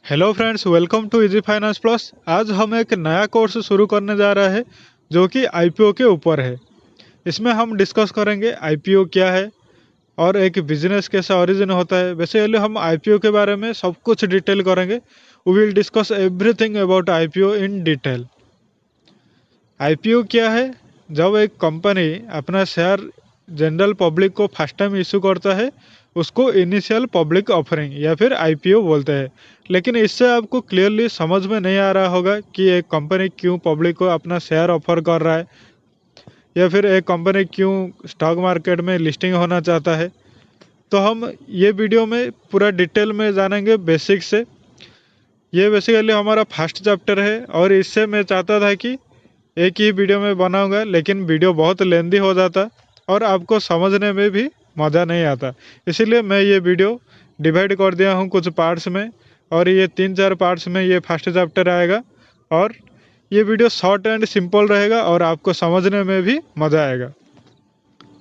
Hello friends, welcome to Easy Finance Plus. आज हम एक नया कोर्स शुरू करने जा रहे हैं जो कि आईपीओ के ऊपर है। इसमें हम डिस्कस करेंगे आईपीओ क्या है और एक बिजनेस कैसे ओरिजिन होता है। बेसिकली हम आईपीओ के बारे में सब कुछ डिटेल करेंगे। We will discuss everything about IPO in detail. IPO क्या है? जब एक कंपनी अपना शेयर जनरल पब्लिक को फर्स्ट टाइम इशू करता है उसको इनिशियल पब्लिक ऑफरिंग या फिर आईपीओ बोलते हैं। लेकिन इससे आपको क्लियरली समझ में नहीं आ रहा होगा कि एक कंपनी क्यों पब्लिक को अपना शेयर ऑफर कर रहा है या फिर एक कंपनी क्यों स्टॉक मार्केट में लिस्टिंग होना चाहता है। तो हम ये वीडियो में पूरा डिटेल में जानेंगे बेसिक से। ये बेसिकली हमारा फर्स्ट चैप्टर है और इससे मैं चाहता था कि एक ही वीडियो में बनाऊंगा, लेकिन वीडियो बहुत लेंदी हो जाता और आपको समझने में भी मज़ा नहीं आता। इसीलिए मैं ये वीडियो डिवाइड कर दिया हूँ कुछ पार्ट्स में, और ये 3-4 पार्ट्स में ये फर्स्ट चैप्टर आएगा। और ये वीडियो शॉर्ट एंड सिंपल रहेगा और आपको समझने में भी मज़ा आएगा।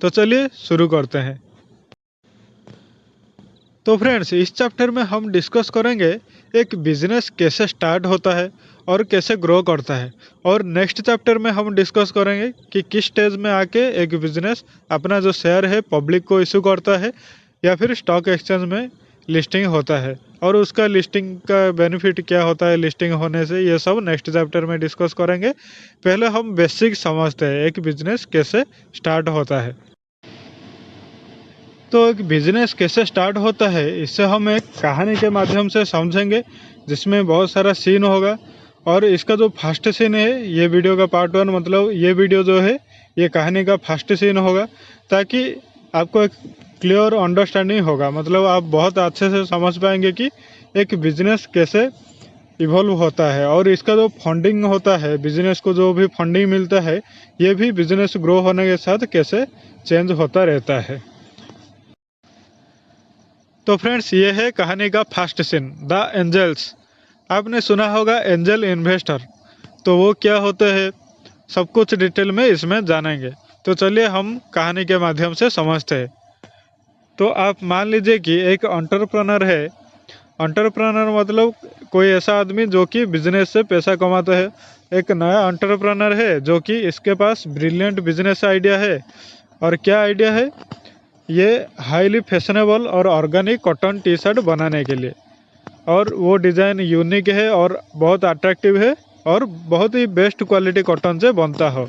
तो चलिए शुरू करते हैं। तो फ्रेंड्स, इस चैप्टर में हम डिस्कस करेंगे एक बिजनेस कैसे स्टार्ट होता है और कैसे ग्रो करता है। और नेक्स्ट चैप्टर में हम डिस्कस करेंगे कि किस स्टेज में आके एक बिजनेस अपना जो शेयर है पब्लिक को इशू करता है या फिर स्टॉक एक्सचेंज में लिस्टिंग होता है, और उसका लिस्टिंग का बेनिफिट क्या होता है लिस्टिंग होने से। ये सब नेक्स्ट चैप्टर में डिस्कस करेंगे। पहले हम बेसिक समझते हैं एक बिजनेस कैसे स्टार्ट होता है। तो एक बिजनेस कैसे स्टार्ट होता है इससे हम एक कहानी के माध्यम से समझेंगे, जिसमें बहुत सारा सीन होगा। और इसका जो फर्स्ट सीन है, ये वीडियो का पार्ट 1, मतलब ये वीडियो जो है ये कहानी का फर्स्ट सीन होगा, ताकि आपको एक क्लियर अंडरस्टैंडिंग होगा। मतलब आप बहुत अच्छे से समझ पाएंगे कि एक बिजनेस कैसे इवॉल्व होता है और इसका जो फंडिंग होता है, बिजनेस को जो भी फंडिंग मिलता है, ये भी बिजनेस ग्रो होने के साथ कैसे चेंज होता रहता है। तो फ्रेंड्स, ये है कहानी का फर्स्ट सीन, द एंजल्स। आपने सुना होगा एंजल इन्वेस्टर, तो वो क्या होते हैं सब कुछ डिटेल में इसमें जानेंगे। तो चलिए हम कहानी के माध्यम से समझते हैं। तो आप मान लीजिए कि एक एंटरप्रेन्योर है। एंटरप्रेन्योर मतलब कोई ऐसा आदमी जो कि बिजनेस से पैसा कमाता है। एक नया एंटरप्रेन्योर है जो कि इसके पास ब्रिलियंट बिजनेस आइडिया है। और क्या आइडिया है? ये हाईली फैशनेबल और ऑर्गेनिक कॉटन टी शर्ट बनाने के लिए। और वो डिज़ाइन यूनिक है और बहुत अट्रैक्टिव है और बहुत ही बेस्ट क्वालिटी कॉटन से बनता हो।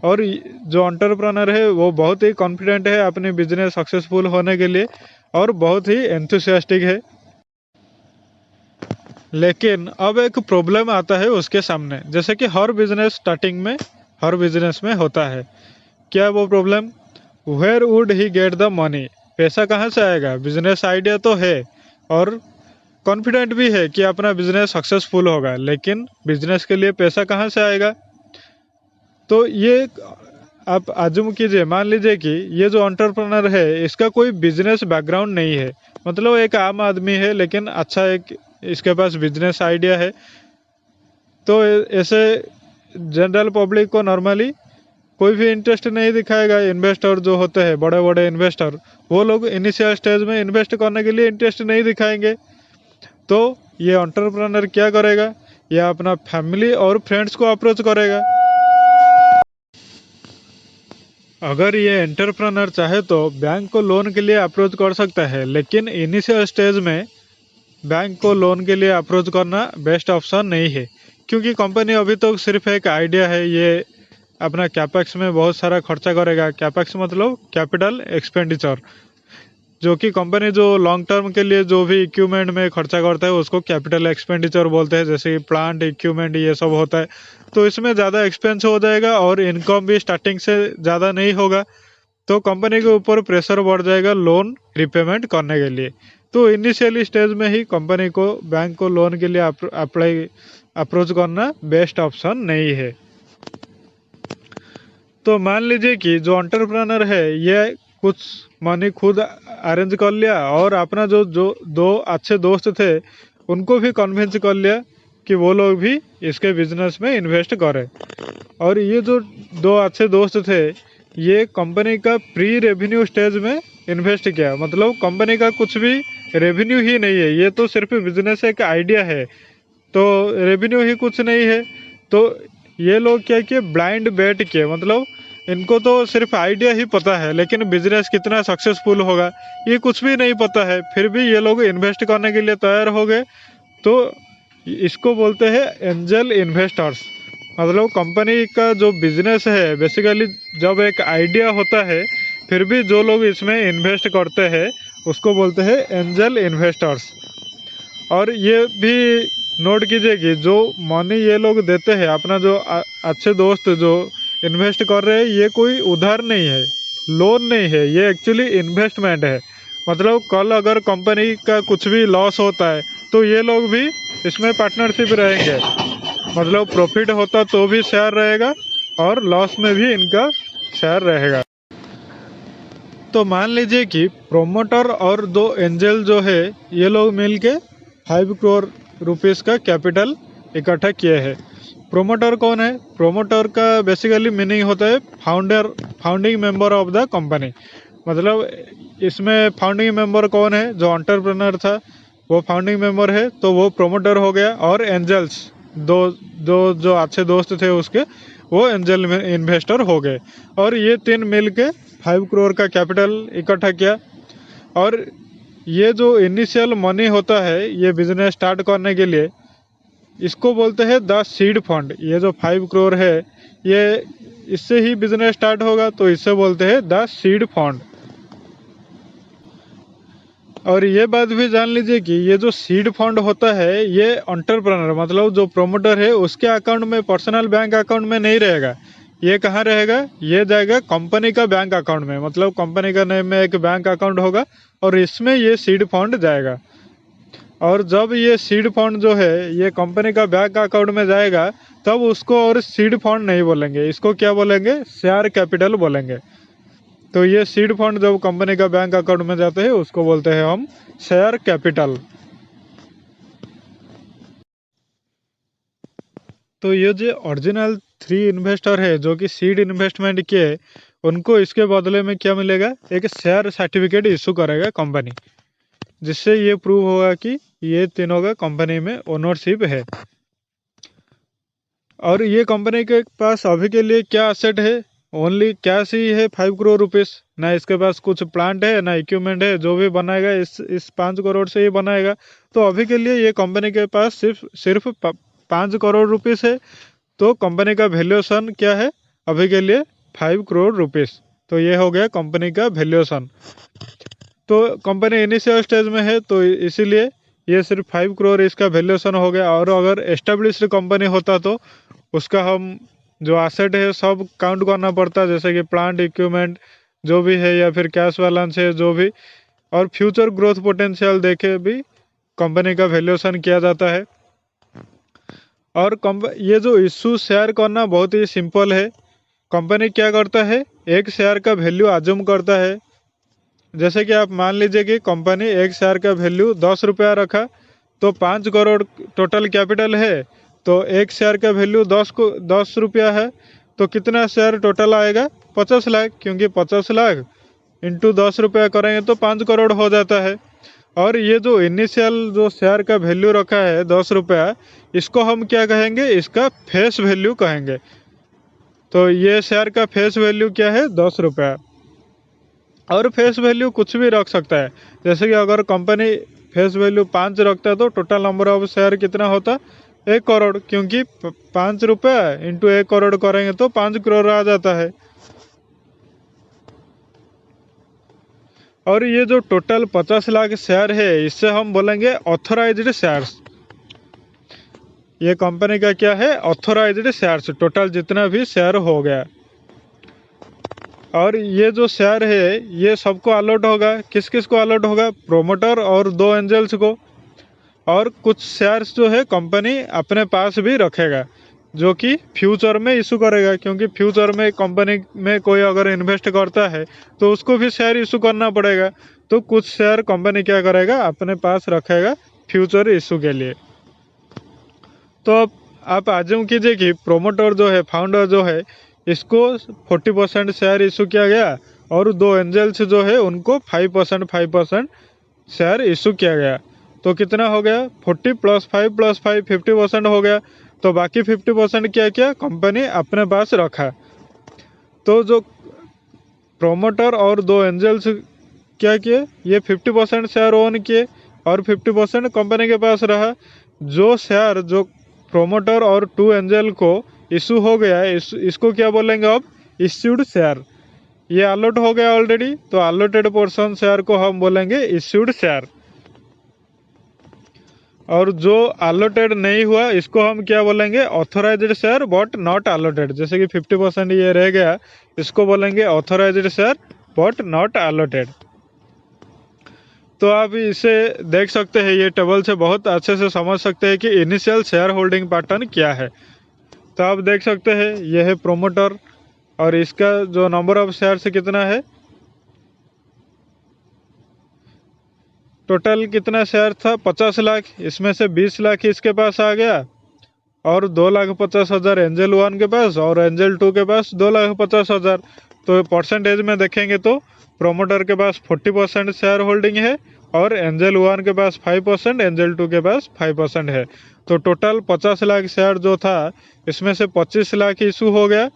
और जो एंटरप्रेन्योर है वो बहुत ही कॉन्फिडेंट है अपने बिजनेस सक्सेसफुल होने के लिए और बहुत ही एंथुसियास्टिक है। लेकिन अब एक प्रॉब्लम आता है उसके सामने, जैसे कि हर बिजनेस स्टार्टिंग में हर बिजनेस में होता है। क्या वो problem? Where would he get the money? पैसा कहाँ से आएगा? बिजनेस आइडिया तो है और कॉन्फिडेंट भी है कि अपना बिजनेस सक्सेसफुल होगा, लेकिन बिजनेस के लिए पैसा कहाँ से आएगा? तो ये आप अज्यूम कीजिए, मान लीजिए कि ये जो एंटरप्रेन्योर है इसका कोई बिजनेस बैकग्राउंड नहीं है। मतलब एक आम आदमी है, लेकिन अच्छा एक इसके पास बिजनेस आइडिया है। तो ऐसे जनरल पब्लिक को नॉर्मली कोई भी इंटरेस्ट नहीं दिखाएगा। इन्वेस्टर जो होते हैं, बड़े बड़े इन्वेस्टर, वो लोग इनिशियल स्टेज में इन्वेस्ट करने के लिए इंटरेस्ट नहीं दिखाएंगे। तो ये एंटरप्रेन्योर क्या करेगा? ये अपना फैमिली और फ्रेंड्स को अप्रोच करेगा। अगर ये एंटरप्रेन्योर चाहे तो बैंक को लोन के लिए अप्रोच कर सकता है, लेकिन इनिशियल स्टेज में बैंक को लोन के लिए अप्रोच करना बेस्ट ऑप्शन नहीं है, क्योंकि कंपनी अभी तो सिर्फ एक आइडिया है। ये अपना कैपेक्स में बहुत सारा खर्चा करेगा। कैपेक्स मतलब कैपिटल एक्सपेंडिचर, जो कि कंपनी जो लॉन्ग टर्म के लिए जो भी इक्विपमेंट में खर्चा करता है उसको कैपिटल एक्सपेंडिचर बोलते हैं। जैसे प्लांट इक्विपमेंट ये सब होता है, तो इसमें ज़्यादा एक्सपेंस हो जाएगा और इनकम भी स्टार्टिंग से ज़्यादा नहीं होगा। तो कंपनी के ऊपर प्रेशर बढ़ जाएगा लोन रिपेमेंट करने के लिए। तो इनिशियली स्टेज में ही कंपनी को बैंक को लोन के लिए अप्रोच करना बेस्ट ऑप्शन नहीं है। तो मान लीजिए कि जो एंटरप्रेन्योर है ये कुछ मनी खुद अरेंज कर लिया और अपना जो जो दो अच्छे दोस्त थे उनको भी कन्विंस कर लिया कि वो लोग भी इसके बिजनेस में इन्वेस्ट करें। और ये जो दो अच्छे दोस्त थे ये कंपनी का प्री रेवेन्यू स्टेज में इन्वेस्ट किया। मतलब कंपनी का कुछ भी रेवेन्यू ही नहीं है, ये तो सिर्फ बिजनेस एक आइडिया है, तो रेवेन्यू ही कुछ नहीं है। तो ये लोग क्या किए, ब्लाइंड बेट किए, मतलब इनको तो सिर्फ आइडिया ही पता है, लेकिन बिजनेस कितना सक्सेसफुल होगा ये कुछ भी नहीं पता है, फिर भी ये लोग इन्वेस्ट करने के लिए तैयार हो गए। तो इसको बोलते हैं एंजल इन्वेस्टर्स। मतलब कंपनी का जो बिजनेस है बेसिकली, जब एक आइडिया होता है फिर भी जो लोग इसमें इन्वेस्ट करते हैं उसको बोलते हैं एंजल इन्वेस्टर्स। और ये भी नोट कीजिए कि जो मनी ये लोग देते हैं, अपना जो अच्छे दोस्त जो इन्वेस्ट कर रहे हैं, ये कोई उधार नहीं है, लोन नहीं है, ये एक्चुअली इन्वेस्टमेंट है। मतलब कल अगर कंपनी का कुछ भी लॉस होता है तो ये लोग भी इसमें पार्टनरशिप रहेंगे, मतलब प्रॉफिट होता तो भी शेयर रहेगा और लॉस में भी इनका शेयर रहेगा। तो मान लीजिए कि प्रोमोटर और दो एंजल जो है ये लोग मिलके 5 करोड़ रुपीस का कैपिटल इकट्ठा किए हैं। प्रोमोटर कौन है? प्रोमोटर का बेसिकली मीनिंग होता है founding member of the company. मतलब इसमें फाउंडिंग मेंबर कौन है? जो एंटरप्रेन्योर था वो फाउंडिंग मेंबर है, तो वो प्रोमोटर हो गया। और एंजल्स दो दो जो अच्छे दोस्त थे उसके, वो एंजल इन्वेस्टर हो गए। और ये तीन मिल के 5 करोड़ का कैपिटल इकट्ठा किया। और ये जो इनिशियल मनी होता है ये बिजनेस स्टार्ट करने के लिए, इसको बोलते हैं द सीड फंड। ये जो 5 करोड़ है ये इससे ही बिजनेस स्टार्ट होगा, तो इससे बोलते हैं द सीड फंड। और ये बात भी जान लीजिए कि ये जो सीड फंड होता है ये एंटरप्रेन्योर मतलब जो प्रोमोटर है उसके अकाउंट में, पर्सनल बैंक अकाउंट में नहीं रहेगा। ये कहाँ रहेगा? ये जाएगा कंपनी का बैंक अकाउंट में। मतलब कंपनी का नेम में एक बैंक अकाउंट होगा और इसमें ये सीड फंड जाएगा। और जब ये सीड फंड जो है ये कंपनी का बैंक अकाउंट में जाएगा तब उसको और सीड फंड नहीं बोलेंगे, इसको क्या बोलेंगे? शेयर कैपिटल बोलेंगे। तो ये सीड फंड जब कंपनी का बैंक अकाउंट में जाते हैं उसको बोलते हैं हम शेयर कैपिटल। तो ये जो ओरिजिनल 3 इन्वेस्टर है जो कि सीड इन्वेस्टमेंट किए, उनको इसके बदले में क्या मिलेगा? एक शेयर सर्टिफिकेट इशू करेगा कंपनी, जिससे ये प्रूव होगा कि ये तीनों का कंपनी में ओनरशिप है। और ये कंपनी के पास अभी के लिए क्या असेट है? ओनली कैश ही है 5 करोड़ रुपीस। ना इसके पास कुछ प्लांट है ना इक्विपमेंट है, जो भी बनाएगा इस 5 करोड़ से ही बनाएगा। तो अभी के लिए ये कंपनी के पास सिर्फ 5 करोड़ रुपीस है। तो कंपनी का वैल्यूएशन क्या है अभी के लिए? 5 करोड़ रुपीस। तो ये हो गया कंपनी का वैल्यूएशन। तो कंपनी इनिशियल स्टेज में है तो इसीलिए ये सिर्फ 5 करोड़ इसका वैल्यूएशन हो गया। और अगर एस्टेब्लिश्ड कंपनी होता तो उसका हम जो एसेट है सब काउंट करना पड़ता, जैसे कि प्लांट इक्विपमेंट जो भी है या फिर कैश बैलेंस है जो भी, और फ्यूचर ग्रोथ पोटेंशियल देखे भी कंपनी का वैल्यूएशन किया जाता है। और ये जो इशू शेयर करना बहुत ही सिंपल है। कंपनी क्या करता है, एक शेयर का वैल्यू अज्यूम करता है। जैसे कि आप मान लीजिए कि कंपनी एक शेयर का वैल्यू 10 रुपया रखा, तो 5 करोड़ टोटल कैपिटल है, तो एक शेयर का वैल्यू 10 रुपया है, तो कितना शेयर टोटल आएगा? 50 लाख, क्योंकि 50 लाख इंटू 10 रुपया करेंगे तो 5 करोड़ हो जाता है। और ये जो इनिशियल जो शेयर का वैल्यू रखा है 10 रुपया, इसको हम क्या कहेंगे? इसका फेस वैल्यू कहेंगे। तो ये शेयर का फेस वैल्यू क्या है? 10 रुपया। और फेस वैल्यू कुछ भी रख सकता है, जैसे कि अगर कंपनी फेस वैल्यू 5 रखता है तो टोटल नंबर ऑफ शेयर कितना होता? 1 करोड़, क्योंकि 5 रुपया इंटू 1 करोड़ करेंगे तो 5 करोड़ आ जाता है। और ये जो टोटल 50 लाख शेयर है इससे हम बोलेंगे ऑथोराइज्ड शेयर्स। ये कंपनी का क्या है? ऑथोराइज्ड शेयर्स, टोटल जितना भी शेयर हो गया। और ये जो शेयर है ये सबको अलॉट होगा। किस किस को अलॉट होगा? प्रोमोटर और 2 एंजल्स को। और कुछ शेयर्स जो है कंपनी अपने पास भी रखेगा, जो कि फ्यूचर में इशू करेगा, क्योंकि फ्यूचर में कंपनी में कोई अगर इन्वेस्ट करता है तो उसको भी शेयर इशू करना पड़ेगा। तो कुछ शेयर कंपनी क्या करेगा? अपने पास रखेगा फ्यूचर इशू के लिए। तो अब आप अज्यूम कीजिए कि प्रोमोटर जो है, फाउंडर जो है, इसको 40% शेयर इशू किया गया और 2 एंजल्स जो है उनको 5% शेयर इशू किया गया। तो कितना हो गया, 40 + 5 + 5 50% हो गया। तो बाकी 50% क्या किया, कंपनी अपने पास रखा। तो जो प्रोमोटर और 2 एंजल्स क्या किए, ये 50% शेयर ओन किए और 50% कंपनी के पास रहा। जो शेयर जो प्रोमोटर और 2 एंजल को इशू हो गया है, इसको क्या बोलेंगे अब, इश्यूड शेयर। ये अलॉट हो गया ऑलरेडी, तो अलॉटेड पोर्शन शेयर को हम बोलेंगे इश्यूड शेयर। और जो अलॉटेड नहीं हुआ इसको हम क्या बोलेंगे, authorised share but not allotted. जैसे कि 50% ये रह गया, इसको बोलेंगे authorised share but not allotted. तो आप इसे देख सकते हैं, ये टेबल से बहुत अच्छे से समझ सकते हैं कि इनिशियल शेयर होल्डिंग पैटर्न क्या है। तो आप देख सकते हैं यह है प्रोमोटर और इसका जो नंबर ऑफ शेयर से कितना है, टोटल कितना शेयर था 50 लाख, इसमें से 20 लाख इसके पास आ गया और 2,50,000 एंजल 1 के पास और एंजल 2 के पास 2,50,000। तो परसेंटेज में देखेंगे तो प्रोमोटर के पास 40% शेयर होल्डिंग है और एंजल 1 के पास 5%, एंजल 2 के पास 5% है। तो टोटल 50 लाख शेयर जो था, इसमें से 25 लाख इशू हो गया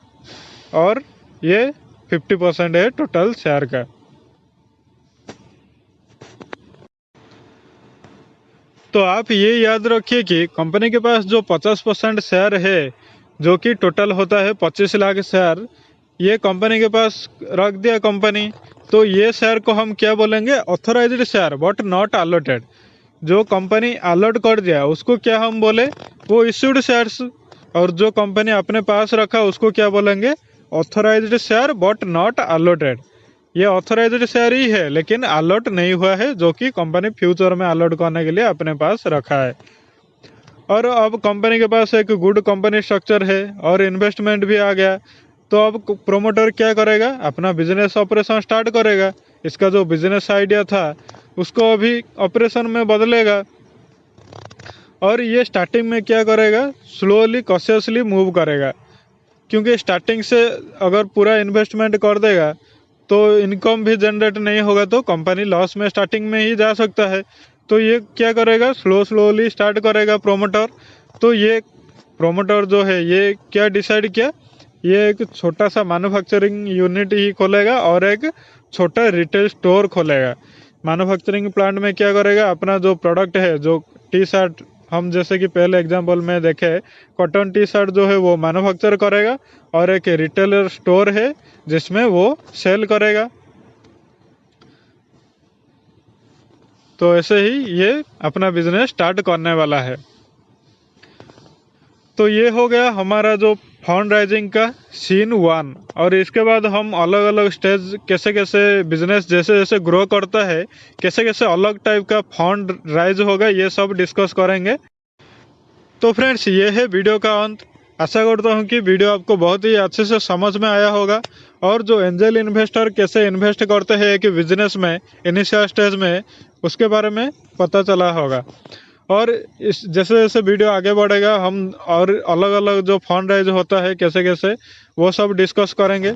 और ये 50% है टोटल शेयर का। तो आप ये याद रखिए कि कंपनी के पास जो 50% शेयर है, जो कि टोटल होता है 25 लाख शेयर, ये कंपनी के पास रख दिया कंपनी। तो ये शेयर को हम क्या बोलेंगे, authorised share but not allotted. जो कंपनी अलॉट कर दिया उसको क्या हम बोले, वो इश्यूड शेयर्स। और जो कंपनी अपने पास रखा उसको क्या बोलेंगे, authorised share but not allotted. ये ऑथोराइज्ड शेयर ही है लेकिन अलॉट नहीं हुआ है, जो कि कंपनी फ्यूचर में अलॉट करने के लिए अपने पास रखा है। और अब कंपनी के पास एक गुड कंपनी स्ट्रक्चर है और इन्वेस्टमेंट भी आ गया। तो अब प्रोमोटर क्या करेगा, अपना बिजनेस ऑपरेशन स्टार्ट करेगा। इसका जो बिजनेस आइडिया था उसको अभी ऑपरेशन में बदलेगा। और ये स्टार्टिंग में क्या करेगा, स्लोली कॉशियसली मूव करेगा, क्योंकि स्टार्टिंग से अगर पूरा इन्वेस्टमेंट कर देगा तो इनकम भी जनरेट नहीं होगा, तो कंपनी लॉस में स्टार्टिंग में ही जा सकता है। तो ये क्या करेगा, स्लोली स्टार्ट करेगा प्रोमोटर। तो ये प्रोमोटर जो है ये क्या डिसाइड किया, ये एक छोटा सा मैन्युफैक्चरिंग यूनिट ही खोलेगा और एक छोटा रिटेल स्टोर खोलेगा। मैन्युफैक्चरिंग प्लांट में क्या करेगा, अपना जो प्रोडक्ट है, जो टी शर्ट हम जैसे कि पहले एग्जांपल में देखे, कॉटन टी शर्ट जो है वो मैन्युफैक्चर करेगा और एक रिटेलर स्टोर है जिसमें वो सेल करेगा। तो ऐसे ही ये अपना बिजनेस स्टार्ट करने वाला है। तो ये हो गया हमारा जो फंड राइजिंग का सीन 1। और इसके बाद हम अलग अलग स्टेज कैसे कैसे बिजनेस जैसे जैसे ग्रो करता है, कैसे कैसे अलग टाइप का फंड राइज होगा, ये सब डिस्कस करेंगे। तो फ्रेंड्स, ये है वीडियो का अंत। आशा करता हूँ कि वीडियो आपको बहुत ही अच्छे से समझ में आया होगा और जो एंजल इन्वेस्टर कैसे इन्वेस्ट करते हैं एक बिजनेस में इनिशियल स्टेज में, उसके बारे में पता चला होगा। और इस जैसे जैसे वीडियो आगे बढ़ेगा हम और अलग अलग जो फंड राइज होता है कैसे कैसे, वो सब डिस्कस करेंगे।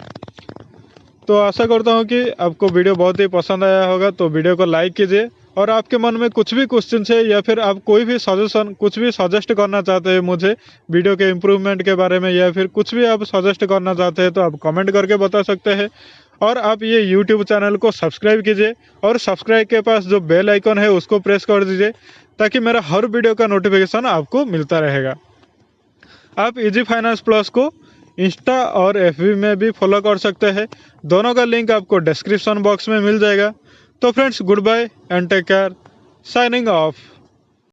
तो आशा करता हूँ कि आपको वीडियो बहुत ही पसंद आया होगा। तो वीडियो को लाइक कीजिए और आपके मन में कुछ भी क्वेश्चन है या फिर आप कोई भी सजेशन कुछ भी सजेस्ट करना चाहते हैं मुझे वीडियो के इम्प्रूवमेंट के बारे में, या फिर कुछ भी आप सजेस्ट करना चाहते हैं, तो आप कमेंट करके बता सकते हैं। और आप ये यूट्यूब चैनल को सब्सक्राइब कीजिए और सब्सक्राइब के पास जो बेल आइकन है उसको प्रेस कर दीजिए, ताकि मेरा हर वीडियो का नोटिफिकेशन आपको मिलता रहेगा। आप इजी फाइनेंस प्लस को इंस्टा और एफबी में भी फॉलो कर सकते हैं। दोनों का लिंक आपको डिस्क्रिप्शन बॉक्स में मिल जाएगा। तो friends, good bye and take care, signing of.